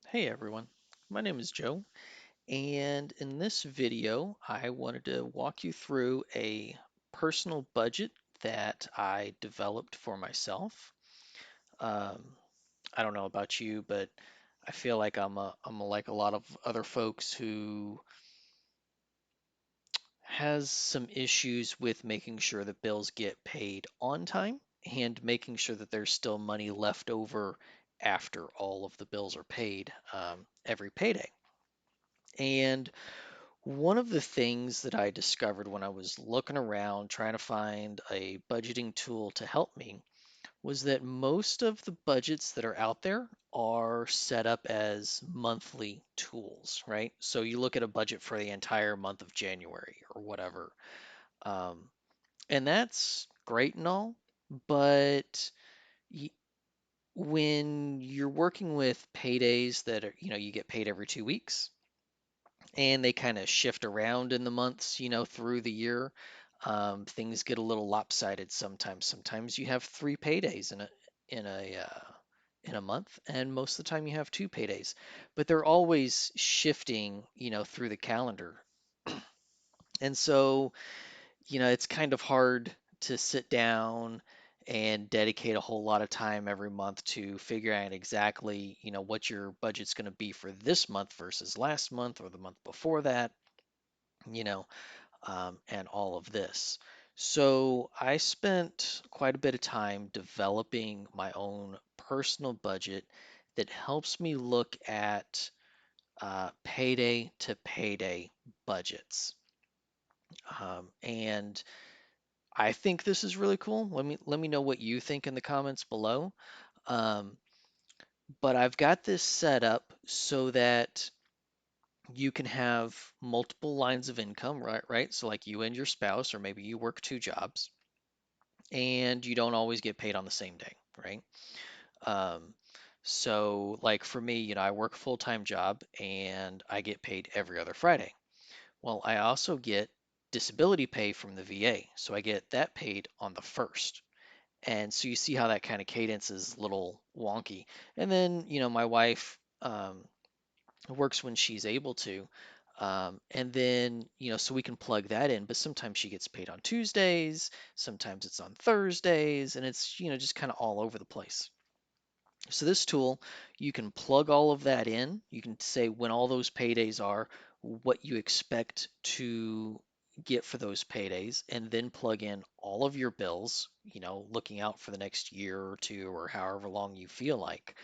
Hey everyone, my name is Joe, and in this video, I wanted to walk you through a personal budget that I developed for myself. Um, I don't know about you, but I feel like I'm like a lot of other folks who has some issues with making sure that bills get paid on time and making sure that there's still money left over after all of the bills are paid every payday. And one of the things that I discovered when I was looking around trying to find a budgeting tool to help me was that most of the budgets that are out there are set up as monthly tools, right? So you look at a budget for the entire month of January or whatever. Um, and that's great and all, but y- when you're working with paydays that are, you get paid every 2 weeks and they kind of shift around in the months, through the year. Things get a little lopsided sometimes. Sometimes you have three paydays in a month, and most of the time you have two paydays, but they're always shifting, through the calendar. And so, it's kind of hard to sit down and dedicate a whole lot of time every month to figure out exactly, what your budget's going to be for this month versus last month or the month before that. You know, and all of this. So I spent quite a bit of time developing my own personal budget that helps me look at payday to payday budgets. And I think this is really cool. Let me know what you think in the comments below. Um, but I've got this set up so that you can have multiple lines of income, right? Right. So like you and your spouse, or maybe you work two jobs and you don't always get paid on the same day, right? Um, so like for me, I work a full-time job and I get paid every other Friday. Well, I also get disability pay from the VA, so I get that paid on the first. And so you see how that kind of cadence is a little wonky. And then, my wife works when she's able to. And then, so we can plug that in, but sometimes she gets paid on Tuesdays, sometimes it's on Thursdays, and it's, just kind of all over the place. So this tool, you can plug all of that in. You can say when all those paydays are, what you expect to get for those paydays, and then plug in all of your bills, looking out for the next year or two or however long you feel like,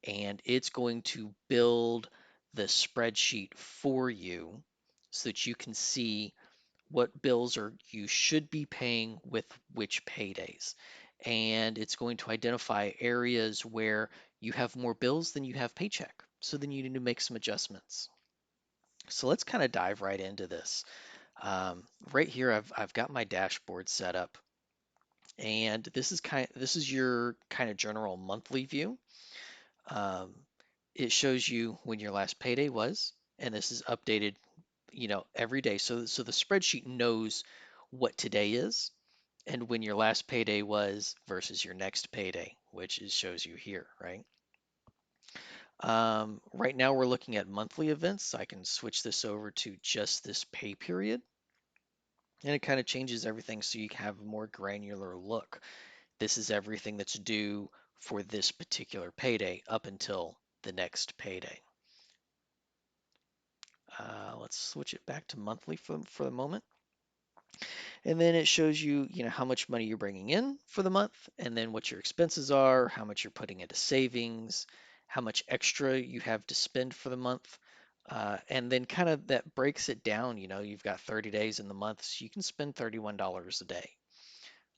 and it's going to build the spreadsheet for you so that you can see what bills are you should be paying with which paydays. And it's going to identify areas where you have more bills than you have paycheck. So then you need to make some adjustments. So let's kind of dive right into this. Right here, I've got my dashboard set up, and this is your kind of general monthly view. Um, it shows you when your last payday was, and this is updated, every day. So the spreadsheet knows what today is and when your last payday was versus your next payday, which shows you here, right? Right now we're looking at monthly events. So I can switch this over to just this pay period, and it kind of changes everything so you can have a more granular look. This is everything that's due for this particular payday up until the next payday. Let's switch it back to monthly for the moment. And then it shows you, how much money you're bringing in for the month, and then what your expenses are, how much you're putting into savings, how much extra you have to spend for the month. And then kind of that breaks it down. You've got 30 days in the month, so you can spend $31 a day,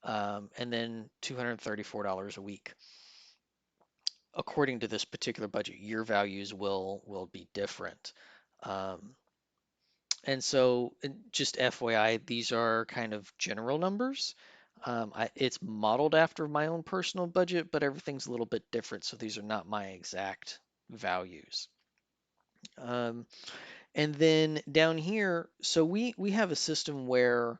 and then $234 a week. According to this particular budget, your values will be different. Um, And so, just FYI, these are kind of general numbers. It's modeled after my own personal budget, but everything's a little bit different. So these are not my exact values. Um, and then down here, so we have a system where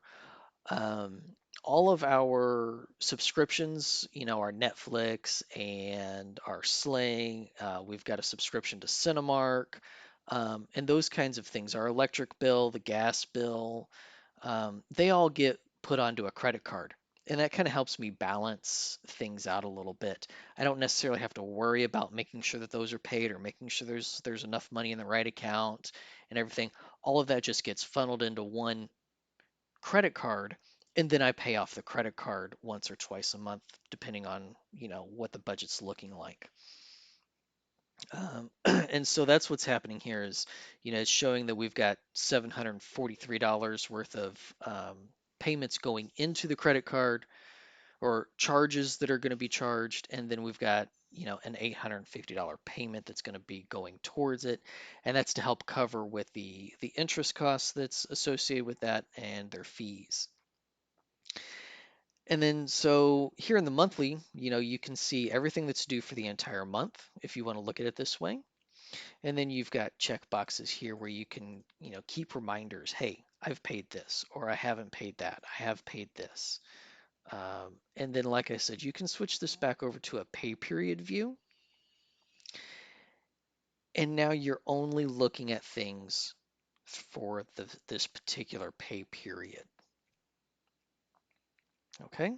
um, all of our subscriptions, our Netflix and our Sling, we've got a subscription to Cinemark, and those kinds of things. Our electric bill, the gas bill, they all get put onto a credit card. And that kind of helps me balance things out a little bit. I don't necessarily have to worry about making sure that those are paid or making sure there's enough money in the right account and everything. All of that just gets funneled into one credit card, and then I pay off the credit card once or twice a month, depending on, what the budget's looking like. And so that's what's happening here is, it's showing that we've got $743 worth of payments going into the credit card or charges that are going to be charged, and then we've got, an $850 payment that's going to be going towards it, and that's to help cover with the interest costs that's associated with that and their fees. And then so here in the monthly, you can see everything that's due for the entire month if you want to look at it this way. And then you've got check boxes here where you can, keep reminders. Hey, I've paid this, or I haven't paid that. I have paid this. And then, like I said, you can switch this back over to a pay period view. And now you're only looking at things for this particular pay period. Okay.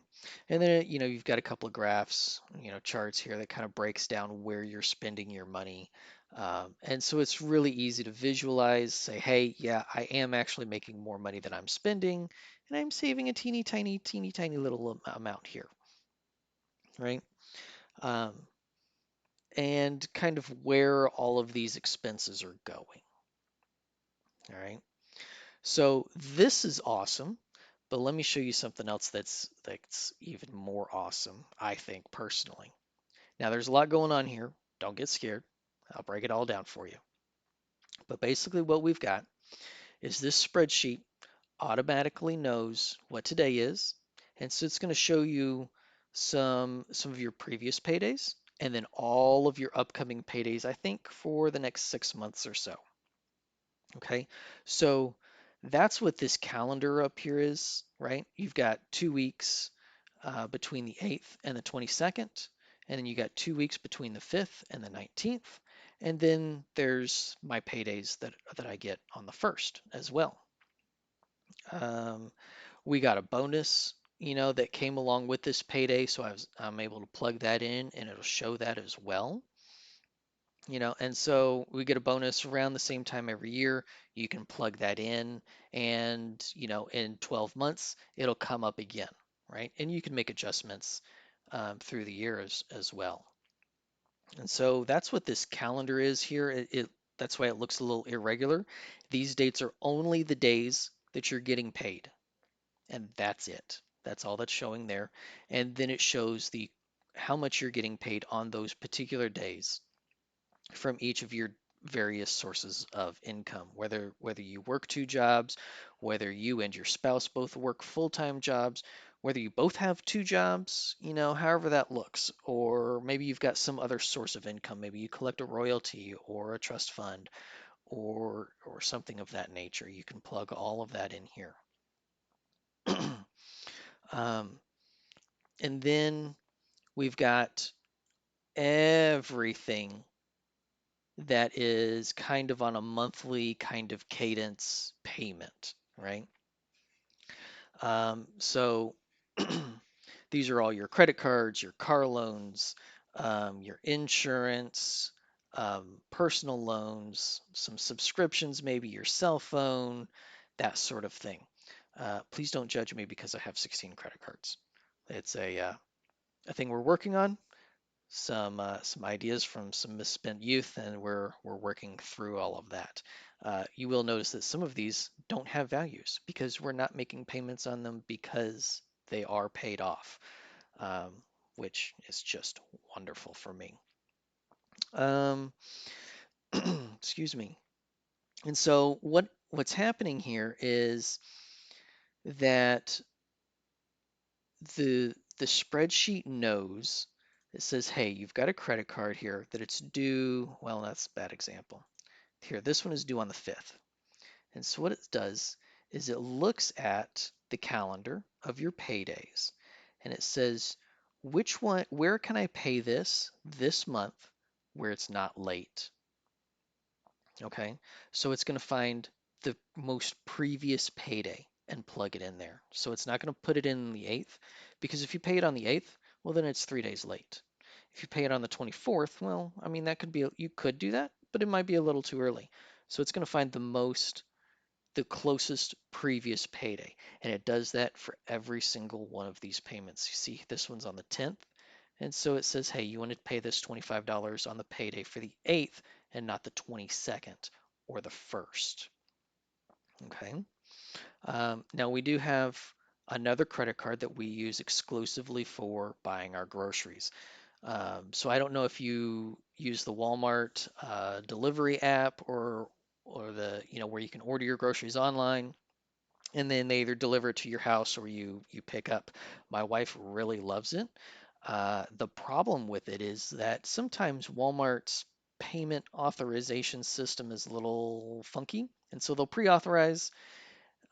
And then, you've got a couple of graphs, charts here that kind of breaks down where you're spending your money. And so it's really easy to visualize, say, hey, yeah, I am actually making more money than I'm spending, and I'm saving a teeny tiny little amount here, right? Um, and kind of where all of these expenses are going. All right. So this is awesome, but let me show you something else that's even more awesome, I think personally. Now there's a lot going on here. Don't get scared. I'll break it all down for you. But basically what we've got is this spreadsheet automatically knows what today is, and so it's going to show you some of your previous paydays and then all of your upcoming paydays, I think, for the next 6 months or so. Okay, so that's what this calendar up here is, right? You've got 2 weeks between the 8th and the 22nd, and then you got 2 weeks between the 5th and the 19th, and then there's my paydays that I get on the 1st as well. Um, we got a bonus, that came along with this payday, so I'm able to plug that in, and it'll show that as well. And so we get a bonus around the same time every year. You can plug that in, and in 12 months it'll come up again, right? And you can make adjustments through the year as well. And so that's what this calendar is here. That's why it looks a little irregular. These dates are only the days that you're getting paid, and that's it. That's all that's showing there. And then it shows the how much you're getting paid on those particular days from each of your various sources of income, whether you work two jobs, whether you and your spouse both work full-time jobs, whether you both have two jobs, however that looks, or maybe you've got some other source of income, maybe you collect a royalty or a trust fund or something of that nature. You can plug all of that in here. um, and then we've got everything that is kind of on a monthly kind of cadence payment, right? So these are all your credit cards, your car loans, your insurance, personal loans, some subscriptions, maybe your cell phone, that sort of thing. Please don't judge me because I have 16 credit cards. It's a thing we're working on, some ideas from some misspent youth, and we're working through all of that. You will notice that some of these don't have values because we're not making payments on them because they are paid off, um, which is just wonderful for me. Um, excuse me. And so what's happening here is that the spreadsheet knows, it says, hey, you've got a credit card here that it's due. Well, that's a bad example. Here, this one is due on the 5th. And so what it does is it looks at the calendar of your paydays, and it says, which one, where can I pay this month where it's not late? Okay, so it's going to find the most previous payday and plug it in there. So it's not going to put it in the 8th, because if you pay it on the 8th, well, then it's 3 days late. If you pay it on the 24th, well, I mean, that could be, you could do that, but it might be a little too early. So it's going to find the closest previous payday. And it does that for every single one of these payments. You see, this one's on the 10th. And so it says, hey, you want to pay this $25 on the payday for the 8th and not the 22nd or the 1st. Okay. Now we do have another credit card that we use exclusively for buying our groceries. So I don't know if you use the Walmart delivery app or the, where you can order your groceries online and then they either deliver it to your house or you pick up. My wife really loves it. The problem with it is that sometimes Walmart's payment authorization system is a little funky, and so they'll pre-authorize,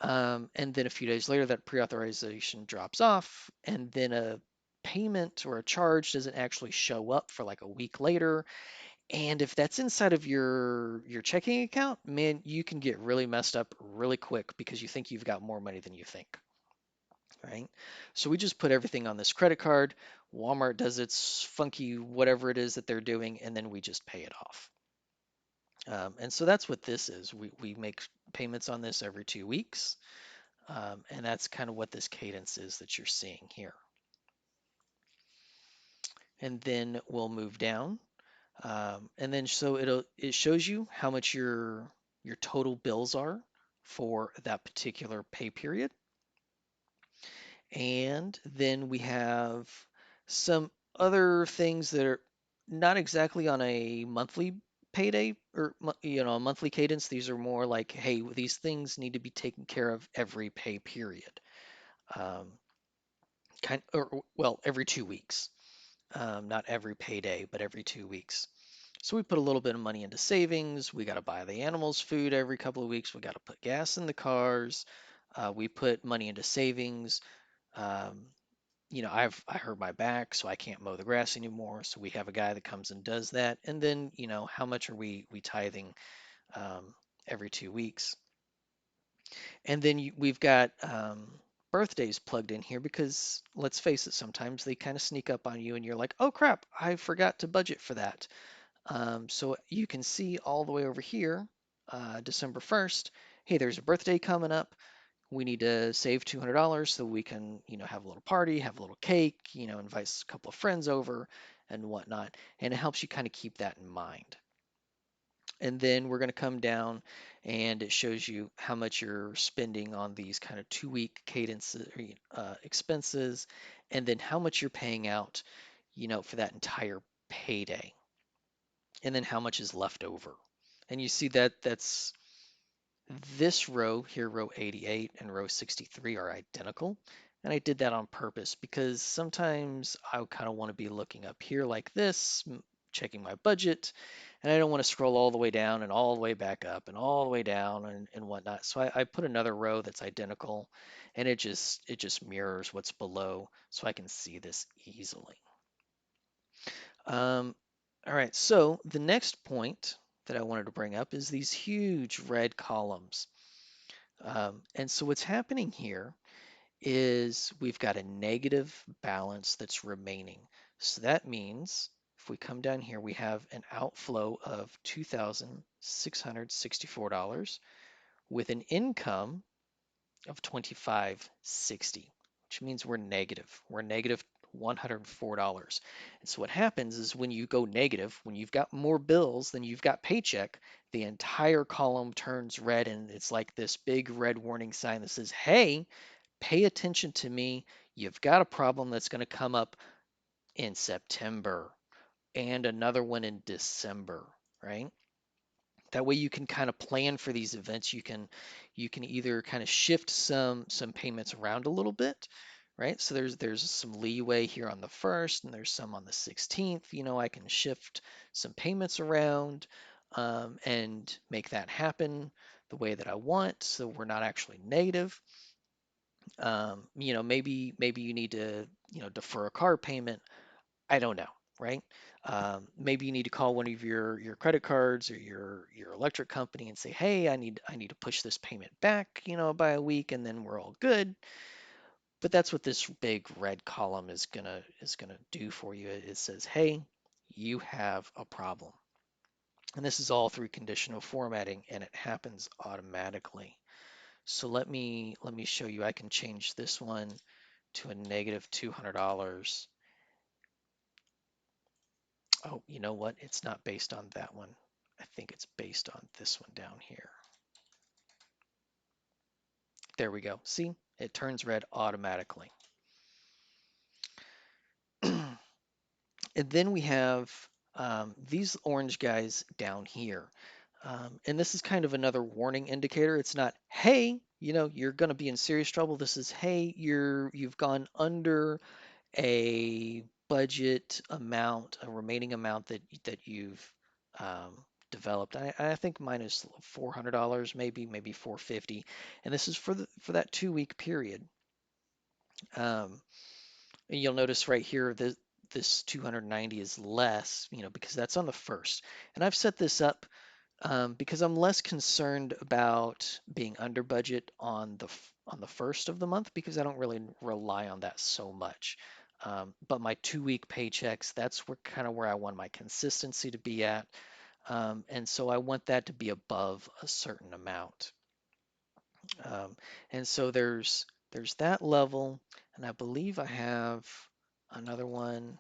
and then a few days later that pre-authorization drops off, and then a payment or a charge doesn't actually show up for like a week later. And if that's inside of your checking account, man, you can get really messed up really quick because you think you've got more money than you think, right? So we just put everything on this credit card. Walmart does its funky whatever it is that they're doing, and then we just pay it off. And so that's what this is. We make payments on this every 2 weeks, and that's kind of what this cadence is that you're seeing here. And then we'll move down. And then so it shows you how much your total bills are for that particular pay period. And then we have some other things that are not exactly on a monthly payday or a monthly cadence. These are more like, hey, these things need to be taken care of every pay period. Um, or well, every 2 weeks. Not every payday, but every 2 weeks. So we put a little bit of money into savings. We got to buy the animals food every couple of weeks. We got to put gas in the cars. We put money into savings. Um, I hurt my back, so I can't mow the grass anymore. So we have a guy that comes and does that. And then, how much are we tithing every 2 weeks? And then we've got birthdays plugged in here because let's face it, sometimes they kind of sneak up on you and you're like, oh crap, I forgot to budget for that. So you can see all the way over here, December 1st, hey, there's a birthday coming up. We need to save $200 so we can, have a little party, have a little cake, invite a couple of friends over and whatnot. And it helps you kind of keep that in mind. And then we're going to come down and it shows you how much you're spending on these kind of 2 week cadence expenses, and then how much you're paying out, for that entire payday, and then how much is left over. And you see that that's this row here, row 88 and row 63 are identical. And I did that on purpose because sometimes I kind of want to be looking up here like this, checking my budget, and I don't want to scroll all the way down and all the way back up and all the way down and whatnot. So I put another row that's identical, and it just mirrors what's below so I can see this easily. Um, all right, so the next point that I wanted to bring up is these huge red columns. And so what's happening here is we've got a negative balance that's remaining. So that means if we come down here, we have an outflow of $2,664 with an income of 2560, which means we're negative. We're negative $104. And so what happens is when you go negative, when you've got more bills than you've got paycheck, the entire column turns red and it's like this big red warning sign that says, hey, pay attention to me. You've got a problem that's going to come up in September and another one in December, right? That way you can kind of plan for these events. You can either kind of shift some payments around a little bit, right? So there's some leeway here on the 1st and there's some on the 16th. I can shift some payments around and make that happen the way that I want so we're not actually negative. maybe you need to, defer a car payment. I don't know, right? Maybe you need to call one of your credit cards or your electric company and say, hey, I need to push this payment back, by a week, and then we're all good. But that's what this big red column is gonna do for you. It says, hey, you have a problem. And this is all through conditional formatting, and it happens automatically. So let me show you. I can change this one to a negative $200. Oh, you know what? It's not based on that one. I think it's based on this one down here. There we go. See, it turns red automatically. And then we have these orange guys down here. And this is kind of another warning indicator. It's not, hey, you're going to be in serious trouble. This is, hey, you've gone under a budget amount, a remaining amount that you've developed. I think mine is $400, maybe 450, and this is for that 2 week period. Um, and you'll notice right here that this 290 is less, because that's on the first. And I've set this up because I'm less concerned about being under budget on the first of the month because I don't really rely on that so much. But my 2 week paychecks, that's where I want my consistency to be at, and so I want that to be above a certain amount. Um, and so there's that level, and I believe I have another one.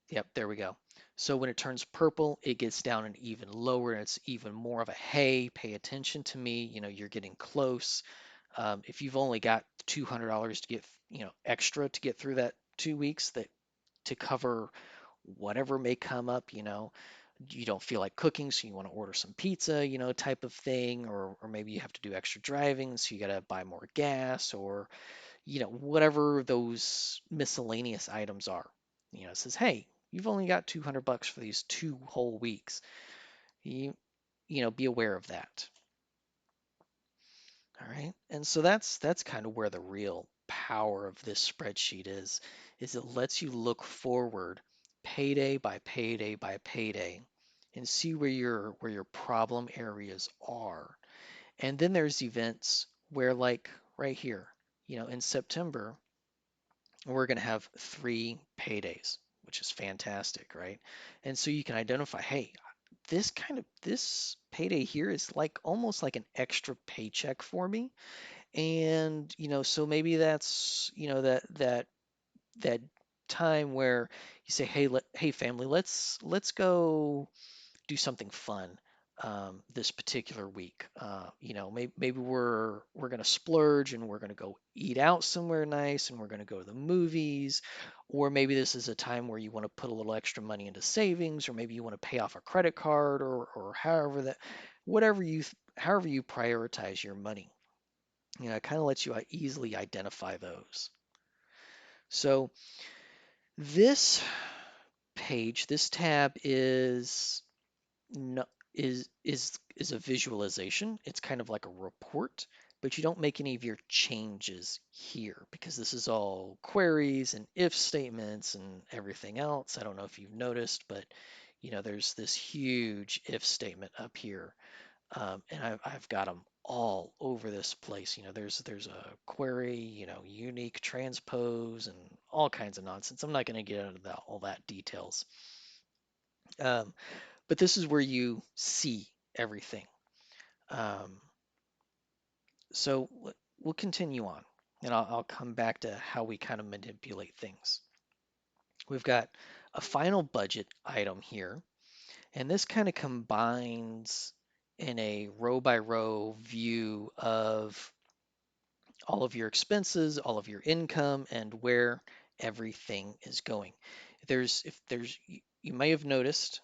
Yep, there we go. So when it turns purple, it gets down and even lower, and it's even more of a, hey, pay attention to me. You're getting close. If you've only got $200 to get, extra to get through that 2 weeks, that to cover whatever may come up, you don't feel like cooking, so you want to order some pizza, type of thing, or maybe you have to do extra driving, so you got to buy more gas, or whatever those miscellaneous items are. It says, hey, you've only got $200 for these 2 whole weeks. You be aware of that. All right. And so that's kind of where the real power of this spreadsheet is it lets you look forward payday by payday by payday and see where your problem areas are. And then there's events where, like right here, in September, we're going to have 3 paydays, which is fantastic, right? And so you can identify, hey, this payday here is like almost like an extra paycheck for me. And so maybe that's that time where you say, hey family, let's go do something fun this particular week. Maybe we're gonna splurge and we're gonna go eat out somewhere nice and we're gonna go to the movies, or maybe this is a time where you want to put a little extra money into savings, or maybe you want to pay off a credit card, or however you prioritize your money. It kind of lets you easily identify those. So this this tab no, is a visualization. It's kind of like a report, but you don't make any of your changes here because this is all queries and if statements and everything else. I don't know if you've noticed, but there's this huge if statement up here, and I've got them all over this place. There's a query, unique transpose and all kinds of nonsense. I'm not going to get into all that details. Um, but this is where you see everything. Um, so we'll continue on, and I'll come back to how we kind of manipulate things. We've got a final budget item here, and this kind of combines in a row by row view of all of your expenses, all of your income, and where everything is going. If there's, you may have noticed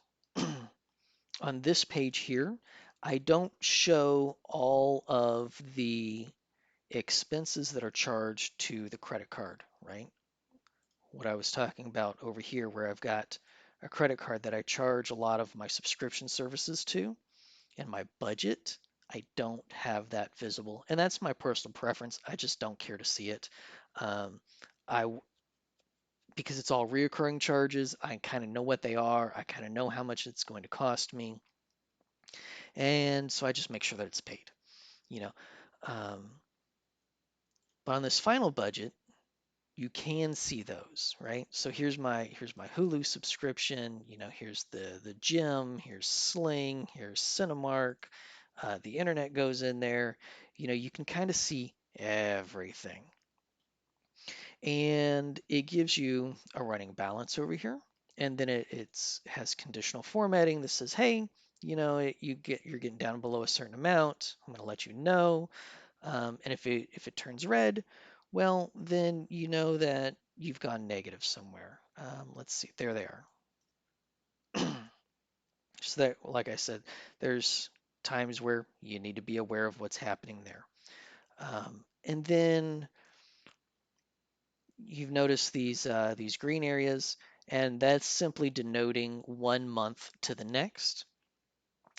on this page here, I don't show all of the expenses that are charged to the credit card, right? What I was talking about over here, where I've got a credit card that I charge a lot of my subscription services to and my budget, I don't have that visible. And that's my personal preference. I just don't care to see it. Um, I because it's all reoccurring charges, I kind of know what they are. I kind of know how much it's going to cost me. And so I just make sure that it's paid, you know. Um, but on this final budget, you can see those, right? So here's my Hulu subscription. Here's the gym. Here's Sling. Here's Cinemark. The internet goes in there. You can kind of see everything, and it gives you a running balance over here. And then it has conditional formatting that says, hey, you're getting down below a certain amount. I'm going to let you know. And if it turns red, well, then you know that you've gone negative somewhere. Let's see, there they are. So that, like I said, there's times where you need to be aware of what's happening there. And then you've noticed these green areas, and that's simply denoting one month to the next.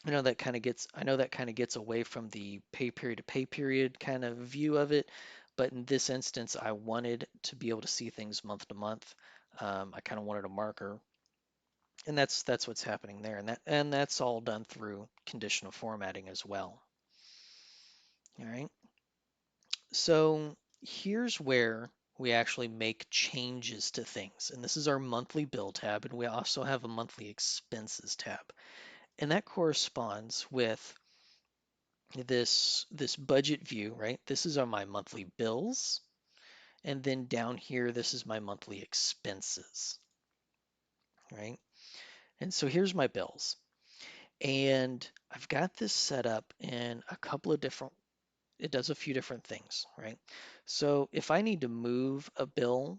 I know that kind of gets away from the pay period to pay period kind of view of it, but in this instance, I wanted to be able to see things month to month. I kind of wanted a marker, and that's what's happening there, and that's all done through conditional formatting as well. All right. So here's where we actually make changes to things, and this is our monthly bill tab, and we also have a monthly expenses tab, and that corresponds with this budget view, right? This is on my monthly bills. And then down here, this is my monthly expenses, right? And so here's my bills. And I've got this set up in a couple of different, it does a few different things, right? So if I need to move a bill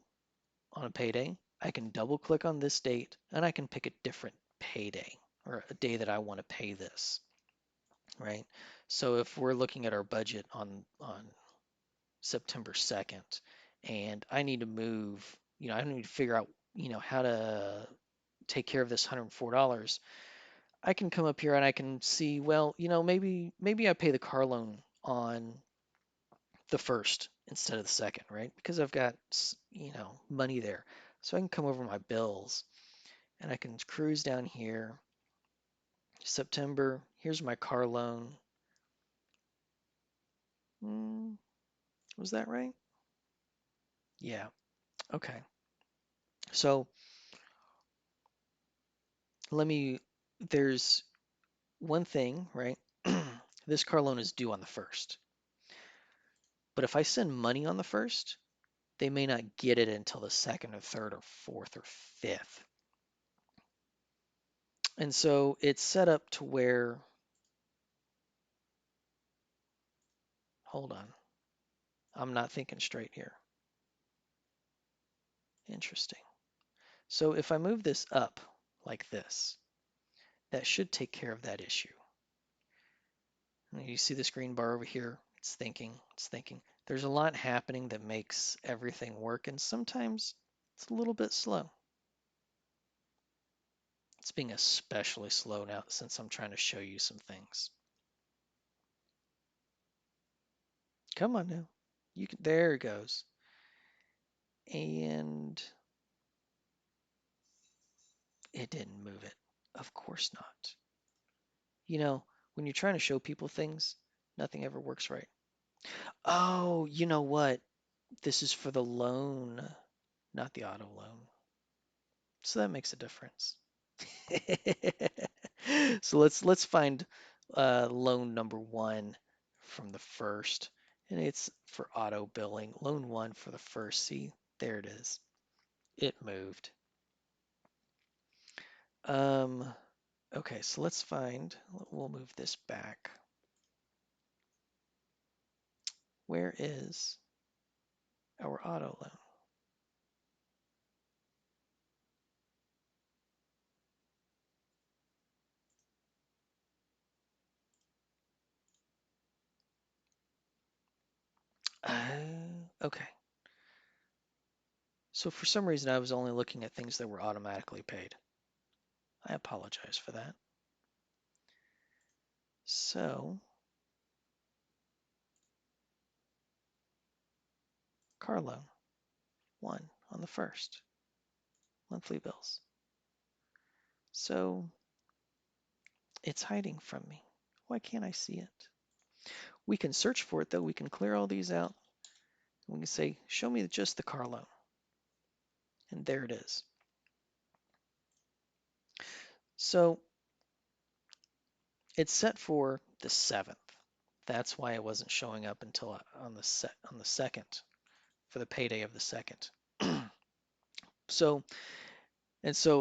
on a payday, I can double click on this date and I can pick a different payday or a day that I want to pay this, right? So if we're looking at our budget on September 2nd, and I need to move, I need to figure out, how to take care of this $104. I can come up here and I can see, well, maybe I pay the car loan on the first instead of the second, right? Because I've got, money there. So I can come over my bills and I can cruise down here. September, here's my car loan. Hmm, was that right? Yeah. Okay. So let me, there's one thing, right? This car loan is due on the first. But if I send money on the first, they may not get it until the second or third or fourth or fifth. And so it's set up to where, hold on, I'm not thinking straight here. Interesting. So if I move this up like this, that should take care of that issue. You see this green bar over here? It's thinking, it's thinking. There's a lot happening that makes everything work, and sometimes it's a little bit slow. It's being especially slow now since I'm trying to show you some things. Come on now. There it goes. And it didn't move it. Of course not. When you're trying to show people things, nothing ever works right. Oh, you know what? This is for the loan, not the auto loan. So that makes a difference. So let's find loan number one from the first, and it's for auto billing. Loan one for the first. See, there it is. It moved. Um, okay, so let's find. We'll move this back. Where is our auto loan? Okay. So for some reason, I was only looking at things that were automatically paid. I apologize for that. So car loan, 1 on the 1st, monthly bills. So it's hiding from me. Why can't I see it? We can search for it though. We can clear all these out. We can say, show me just the car loan. And there it is. So it's set for the 7th. That's why it wasn't showing up until on the 2nd, for the payday of the 2nd. So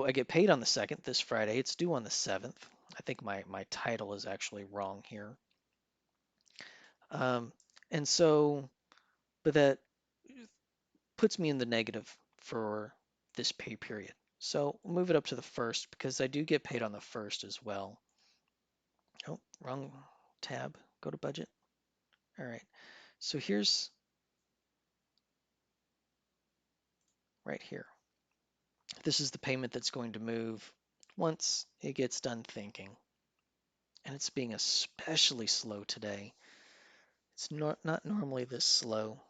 I get paid on the 2nd, this Friday. It's due on the 7th. I think my title is actually wrong here. Um, and so, but that puts me in the negative for this pay period. So we'll move it up to the 1st because I do get paid on the 1st as well. Oh, wrong tab. Go to budget. All right. So here's right here. This is the payment that's going to move once it gets done thinking. And it's being especially slow today. It's not normally this slow.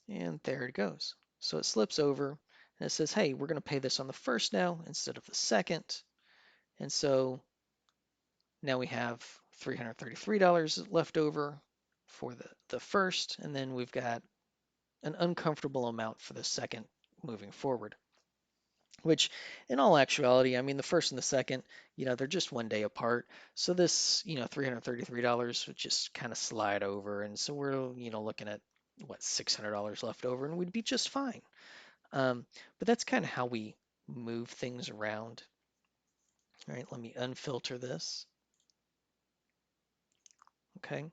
And there it goes. So it slips over and it says, hey, we're going to pay this on the 1st now instead of the 2nd. And so now we have $333 left over for the 1st, and then we've got an uncomfortable amount for the 2nd moving forward. Which, in all actuality, I mean, the 1st and the 2nd, they're just 1 day apart. So this, $333 would just kind of slide over. And so we're, looking at what, $600 left over, and we'd be just fine. But that's kind of how we move things around. All right, let me unfilter this. Okay.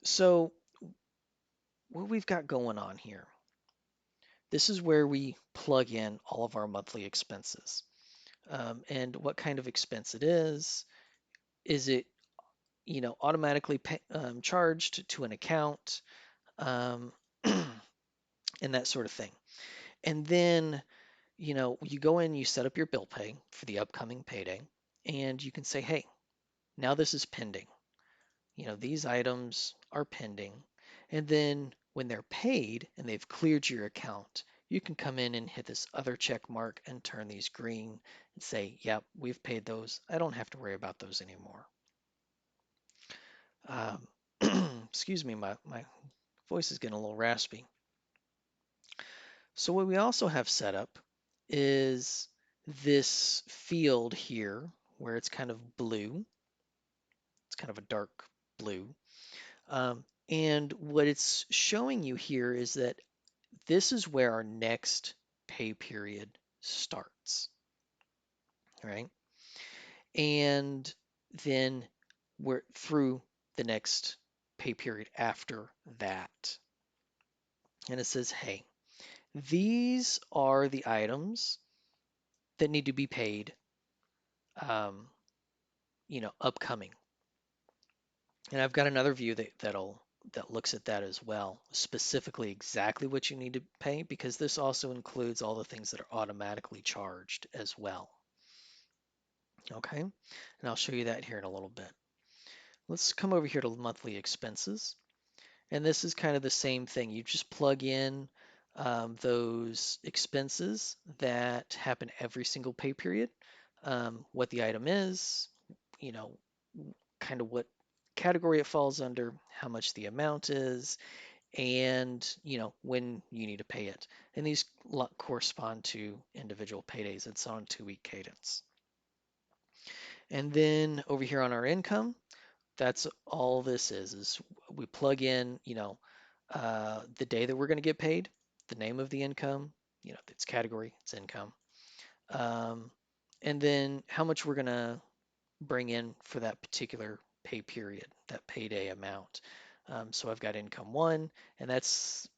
So what we've got going on here, this is where we plug in all of our monthly expenses. And what kind of expense it is it, automatically charged to an account, um, and that sort of thing. And then, you go in, you set up your bill pay for the upcoming payday, and you can say, hey, now this is pending. These items are pending. And then when they're paid and they've cleared your account, you can come in and hit this other check mark and turn these green and say, yep, we've paid those. I don't have to worry about those anymore. Excuse me, my voice is getting a little raspy. So what we also have set up is this field here where it's kind of blue. It's kind of a dark blue. And what it's showing you here is that this is where our next pay period starts, right? And then we're through the next pay period after that. And it says, hey, these are the items that need to be paid, um, upcoming. And I've got another view that looks at that as well, specifically exactly what you need to pay, because this also includes all the things that are automatically charged as well. Okay, and I'll show you that here in a little bit. Let's come over here to monthly expenses. And this is kind of the same thing. You just plug in those expenses that happen every single pay period, what the item is, you know, kind of what category it falls under, how much the amount is, and when you need to pay it. And these correspond to individual paydays. It's on a 2-week cadence. And then over here on our income, that's all this is we plug in, the day that we're going to get paid, the name of the income, its category, its income, um, and then how much we're going to bring in for that particular pay period, that payday amount. So I've got income 1, and that's,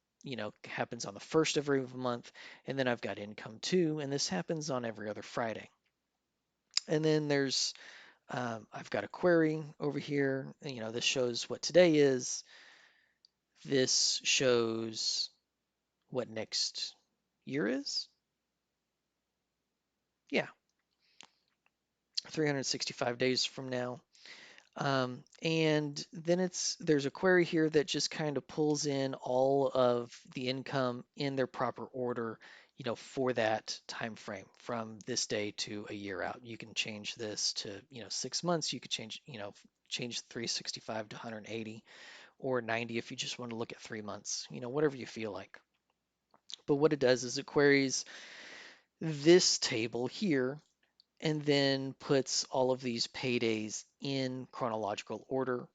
happens on the 1st of every month. And then I've got income 2, and this happens on every other Friday. And then there's, I've got a query over here. This shows what today is. This shows what next year is. Yeah, 365 days from now. And then there's a query here that just kind of pulls in all of the income in their proper order, for that time frame from this day to a year out. You can change this to, 6 months. You could change 365 to 180 or 90 if you just want to look at 3 months, whatever you feel like. But what it does is it queries this table here and then puts all of these paydays in chronological order.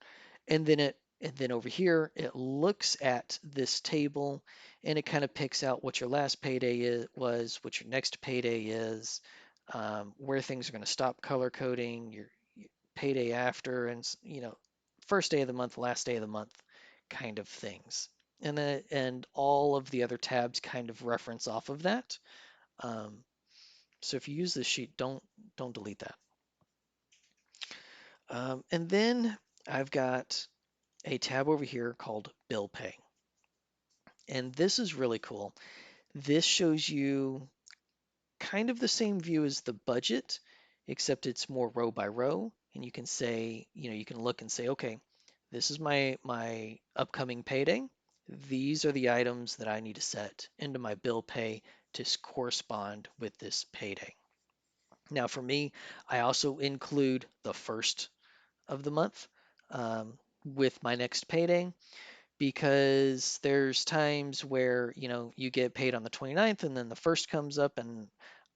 And then over here, it looks at this table and it kind of picks out what your last was, what your next payday is, where things are going to stop color coding, your payday after, and first day of the month, last day of the month, kind of things. And all of the other tabs kind of reference off of that. Um, so if you use this sheet, don't delete that. And then I've got a tab over here called Bill Pay. And this is really cool. This shows you kind of the same view as the budget, except it's more row by row. And you can say, you can look and say, okay, this is my upcoming payday. These are the items that I need to set into my bill pay to correspond with this payday. Now, for me, I also include the first of the month with my next payday because there's times where you get paid on the 29th and then the first comes up and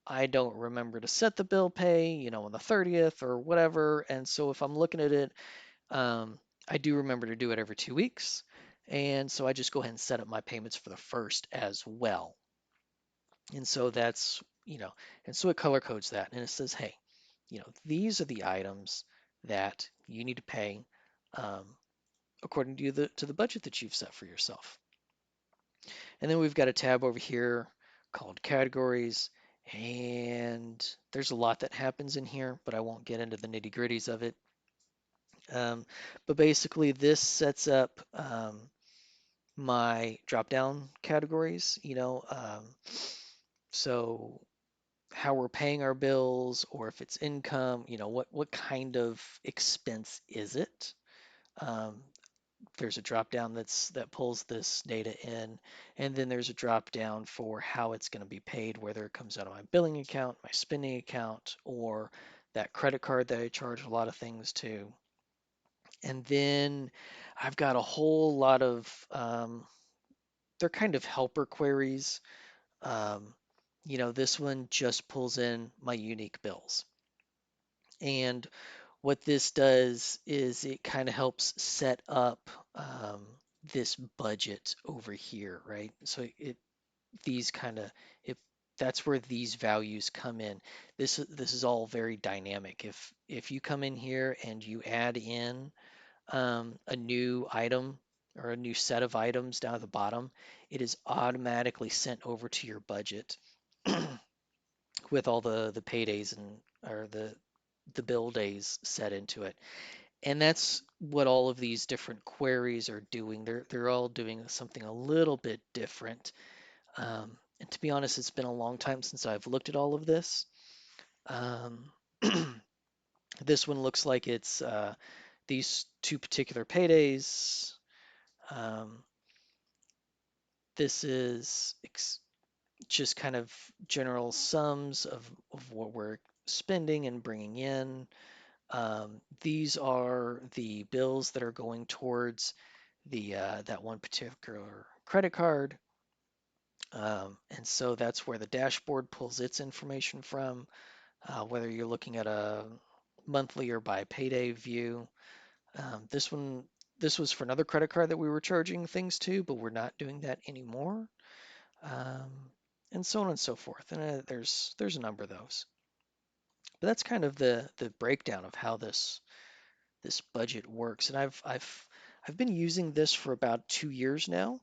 I don't remember to set the bill pay on the 30th or whatever. And so if I'm looking at it, I do remember to do it every 2 weeks. And so I just go ahead and set up my payments for the first as well. And so and so it color codes that and it says, hey, these are the items that you need to pay um, according to the budget that you've set for yourself. And then we've got a tab over here called categories. And there's a lot that happens in here, but I won't get into the nitty gritties of it. Um, but basically, this sets up my drop down categories, so how we're paying our bills or if it's income, what kind of expense is it? Um, there's a drop down that pulls this data in, and then there's a drop down for how it's going to be paid, whether it comes out of my billing account, my spending account, or that credit card that I charge a lot of things to. And then I've got a whole lot of they're kind of helper queries. Um, this one just pulls in my unique bills. And what this does is it kind of helps set up this budget over here, right? So these kind of if that's where these values come in. This is all very dynamic. If you come in here and you add in a new item or a new set of items down at the bottom, it is automatically sent over to your budget with all the paydays and or the bill days set into it. And that's what all of these different queries are doing. They're all doing something a little bit different. And to be honest, it's been a long time since I've looked at all of this. Um, this one looks like it's these two particular paydays. Um, this is just kind of general sums of what we're spending and bringing in. These are the bills that are going towards the that one particular credit card. And so that's where the dashboard pulls its information from, whether you're looking at a monthly or by payday view. This one, this was for another credit card that we were charging things to, but we're not doing that anymore. Um, and so on and so forth. And there's a number of those. But that's kind of the breakdown of how this budget works. And I've been using this for about 2 years now,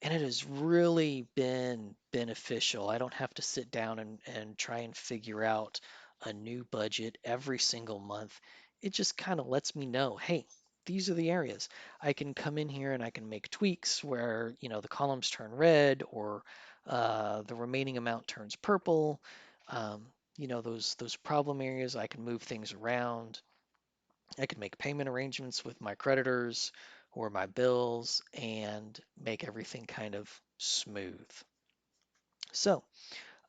and it has really been beneficial. I don't have to sit down and try and figure out a new budget every single month. It just kind of lets me know, hey, these are the areas. I can come in here and I can make tweaks where, the columns turn red or the remaining amount turns purple. Those problem areas, I can move things around. I could make payment arrangements with my creditors or my bills and make everything kind of smooth. So,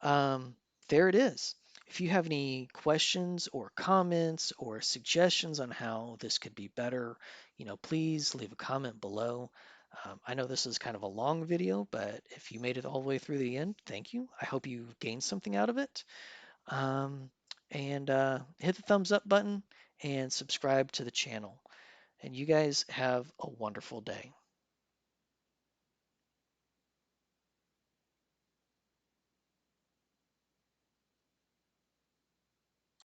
um, there it is. If you have any questions or comments or suggestions on how this could be better, please leave a comment below. I know this is kind of a long video, but if you made it all the way through the end, thank you. I hope you gained something out of it. Um, and hit the thumbs up button and subscribe to the channel. And you guys have a wonderful day.